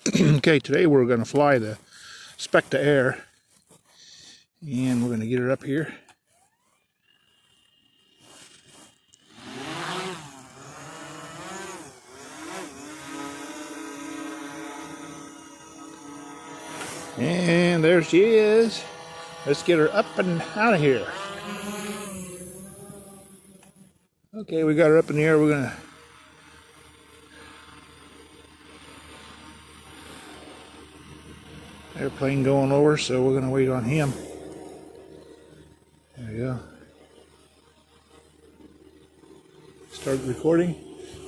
Okay, today we're going to fly the Specta Air, and we're going to get her up here. And there she is. Let's get her up and out of here. Okay, we got her up in the air. We're going to airplane going over, so we're going to wait on him. There we go. Start recording.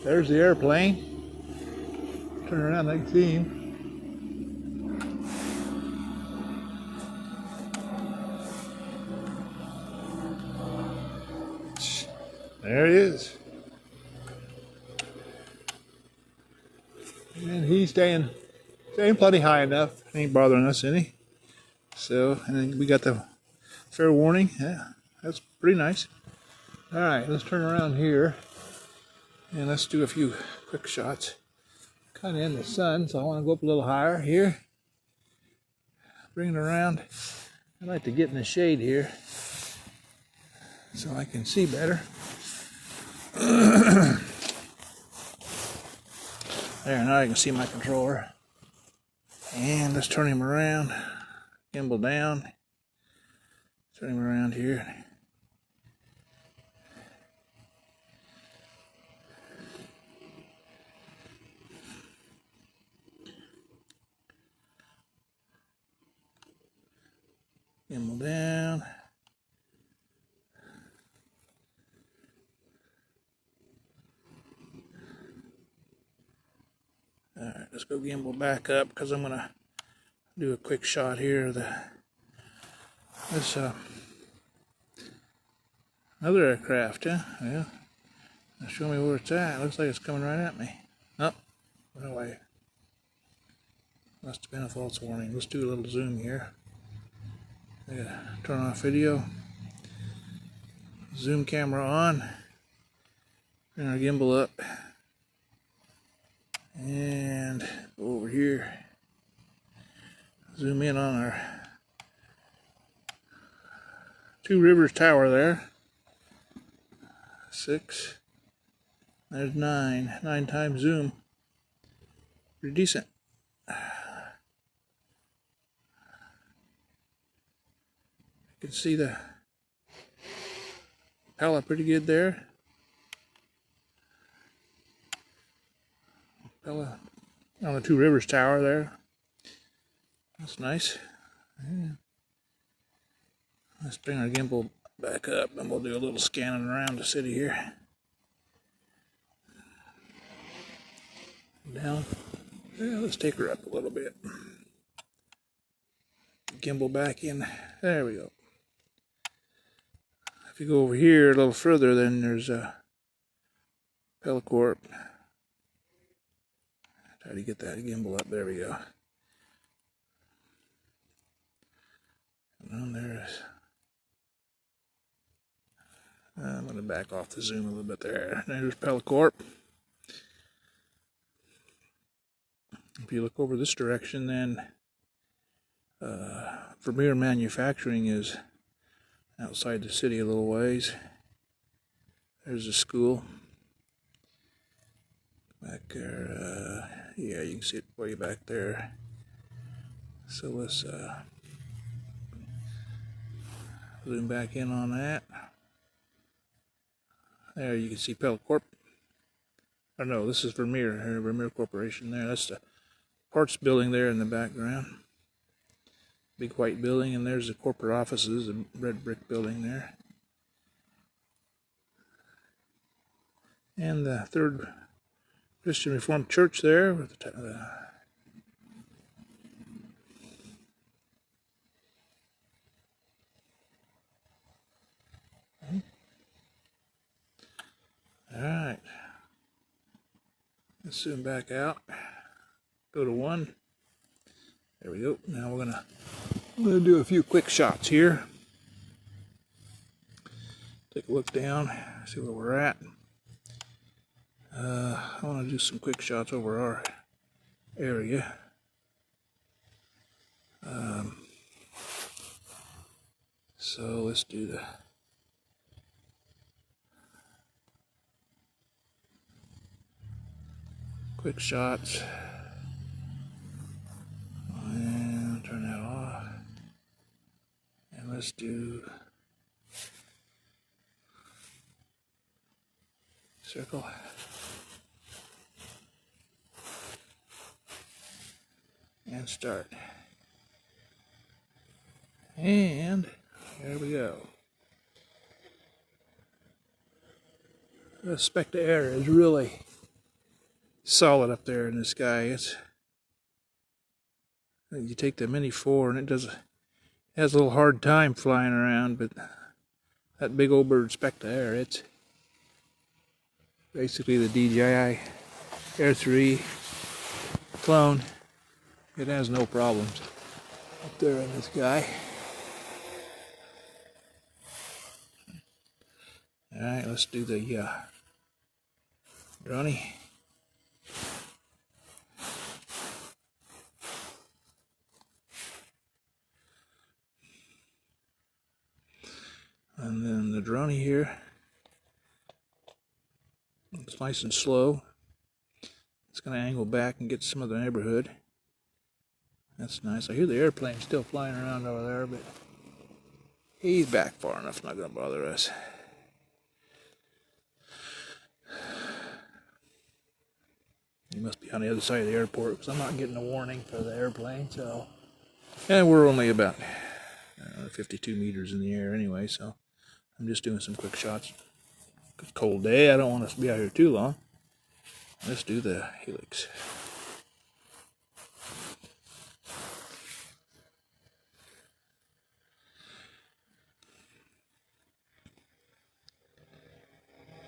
There's the airplane. Turn around, I can see him. There he is. And he's staying plenty high enough. Ain't bothering us any. So, and then we got the fair warning. Yeah, that's pretty nice. All right, let's turn around here and let's do a few quick shots. Kind of in the sun, so I want to go up a little higher here. Bring it around. I like to get in the shade here so I can see better. There, now I can see my controller. And let's turn him around. Gimbal down. Turn him around here. Gimbal down. Alright, let's go gimbal back up because I'm going to do a quick shot here of this other aircraft, huh? Yeah. Now show me where it's at. It looks like it's coming right at me. Oh, no way. Must have been a false warning. Let's do a little zoom here. I gotta turn off video. Zoom camera on. Bring our gimbal up. And over here, zoom in on our Two Rivers Tower there. 6. There's 9. 9 times zoom. Pretty decent. You can see the palette pretty good there. On the Two Rivers Tower there. That's nice. Yeah. Let's bring our gimbal back up and we'll do a little scanning around the city here. Down. Yeah, let's take her up a little bit. Gimbal back in. There we go. If you go over here a little further, then there's a Helicorp. Try to get that gimbal up. There we go. And there's. I'm going to back off the zoom a little bit there. There's Helicorp. If you look over this direction, then Vermeer Manufacturing is outside the city a little ways. There's a school. Back there, yeah, you can see it way back there. So let's zoom back in on that. There you can see Helicorp. Oh no, this is Vermeer, Vermeer Corporation there. That's the parts building there in the background. Big white building, and there's the corporate offices, a red brick building there. And the Third Christian Reformed Church there with the Alright. Let's zoom back out. Go to 1. There we go. Now we're gonna do a few quick shots here. Take a look down, see where we're at. I want to do some quick shots over our area. So let's do the quick shots. And turn that off. And let's do circle. And start. And there we go. The Specta Air is really solid up there in the sky. You take the Mini 4 and it has a little hard time flying around, but that big old bird Specta Air, it's basically the DJI Air 3 clone. It has no problems up there in the sky. Alright, let's do the drone. And then the drone here, it's nice and slow. It's going to angle back and get some of the neighborhood. That's nice. I hear the airplane still flying around over there, but he's back far enough, not going to bother us. He must be on the other side of the airport because I'm not getting a warning for the airplane. So, and we're only about 52 meters in the air anyway, so I'm just doing some quick shots. It's a cold day. I don't want us to be out here too long. Let's do the helix.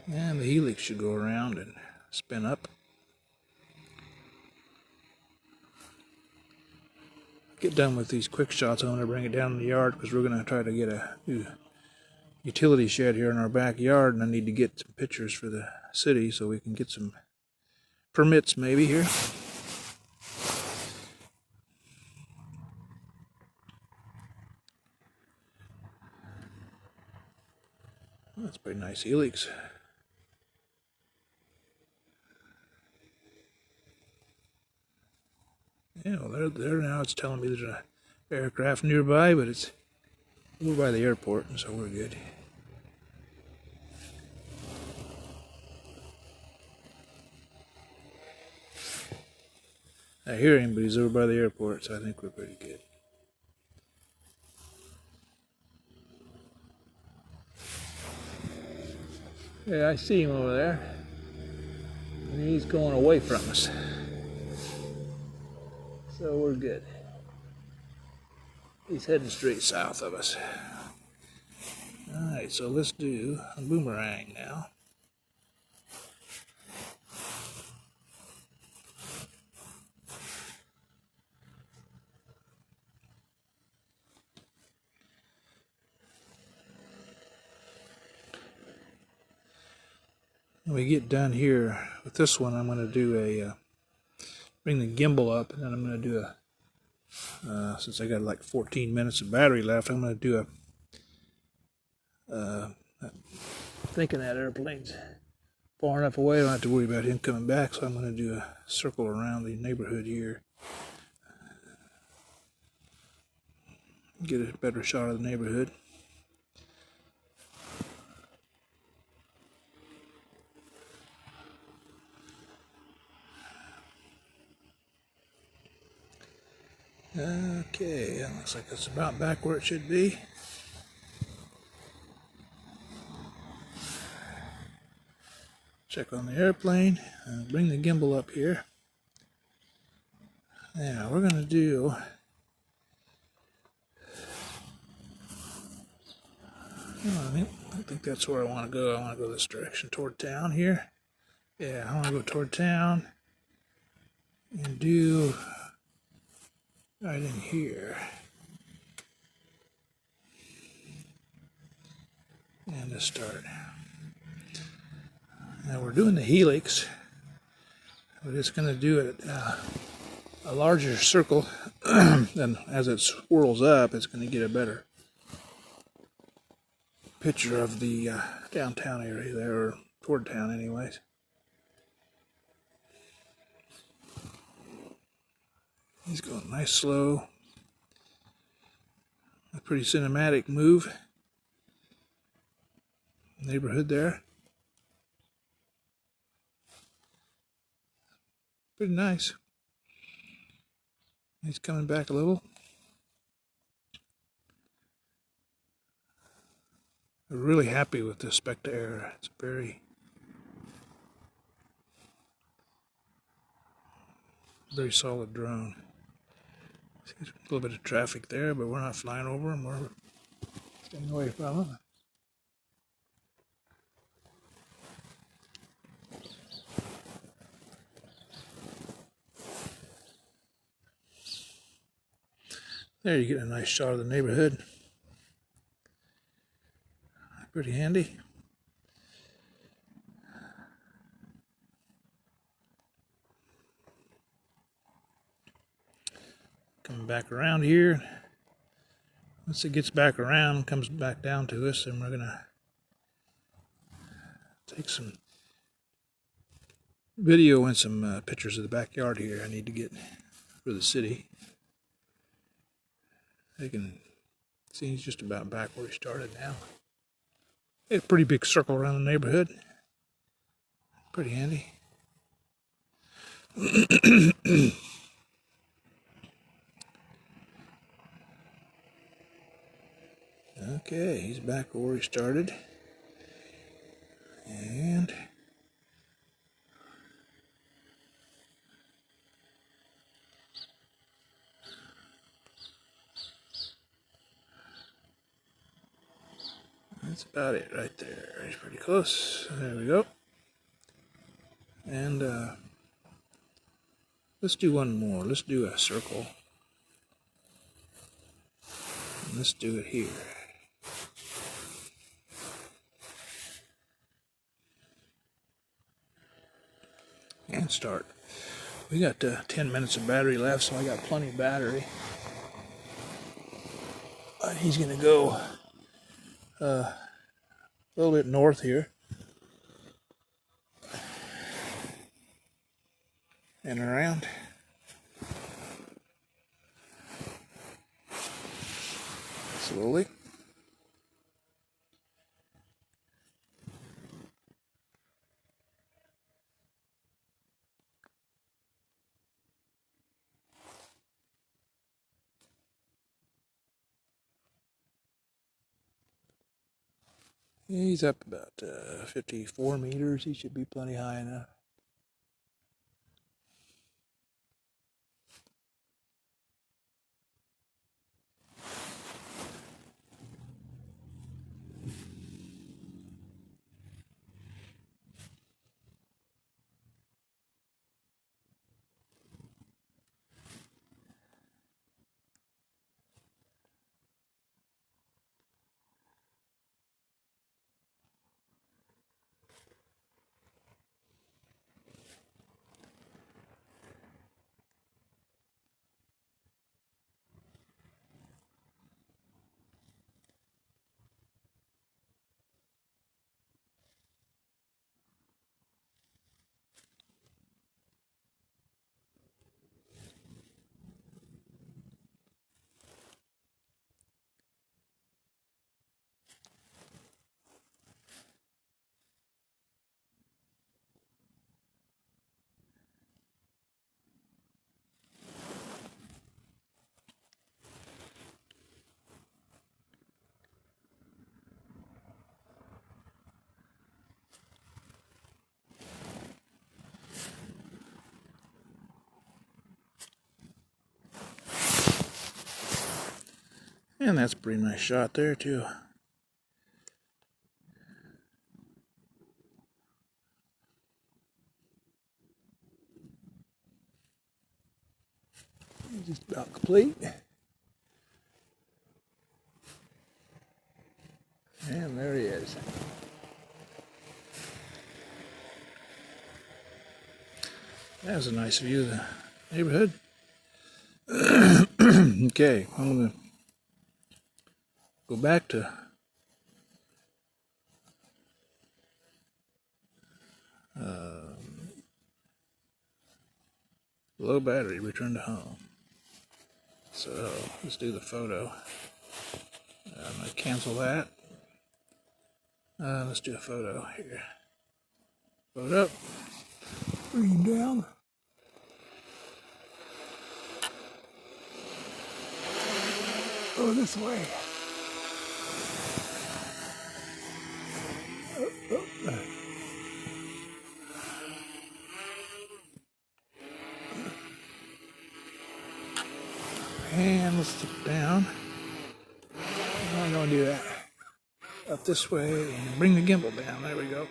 And the helix should go around and spin up. Get done with these quick shots. I'm going to bring it down in the yard because we're going to try to get a new utility shed here in our backyard, and I need to get some pictures for the city so we can get some permits maybe here. Well, that's a pretty nice helix. Yeah, well, there now it's telling me there's an aircraft nearby, but we're by the airport, and so we're good. I hear him, but he's over by the airport, so I think we're pretty good. Yeah, I see him over there. And he's going away from us. So we're good. He's heading straight south of us. Alright, so let's do a boomerang now. When we get done here with this one, I'm going to do bring the gimbal up, and then I'm going to do since I got like 14 minutes of battery left, I'm going to do thinking that airplane's far enough away, I don't have to worry about him coming back, so I'm going to do a circle around the neighborhood here. Get a better shot of the neighborhood. Okay, that looks like it's about back where it should be. Check on the airplane. Bring the gimbal up here. Now we're going to do I think that's where I want to go. I want to go this direction toward town here. Yeah, I want to go toward town and do right in here. And to start. Now we're doing the helix. We're just going to do it a larger circle then as it swirls up, it's going to get a better picture of the downtown area there, or toward town anyways. He's going nice slow. A pretty cinematic move. Neighborhood there. Pretty nice. He's coming back a little. I'm really happy with the Specta Air. It's very solid drone. There's a little bit of traffic there, but we're not flying over them. We're staying away from them. There you get a nice shot of the neighborhood. Pretty handy. Coming back around here. Once it gets back around, comes back down to us, and we're gonna take some video and some pictures of the backyard here. I need to get for the city. You can see he's just about back where he started now. It's a pretty big circle around the neighborhood. Pretty handy. Okay, he's back where he started. And that's about it right there. He's pretty close. There we go. And let's do one more. Let's do a circle. And let's do it here. And start. We got 10 minutes of battery left, so I got plenty of battery. He's going to go a little bit north here. And around. Slowly. He's up about 54 meters. He should be plenty high enough. And that's a pretty nice shot there too. Just about complete. And there he is. That was a nice view of the neighborhood. Okay, I'm gonna go back to low battery, return to home. So let's do the photo. I'm gonna cancel that. Let's do a photo here. Photo. Bring it down. Go this way. And let's look down. I'm going to do that. Up this way and bring the gimbal down. There we go.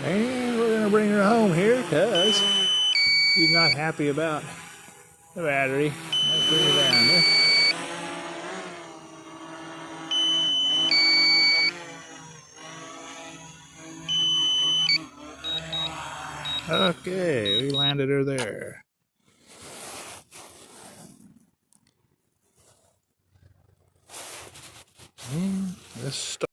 And we're going to bring her home here because she's not happy about the battery. Let's bring her down here. Okay, we landed her there. And let's start.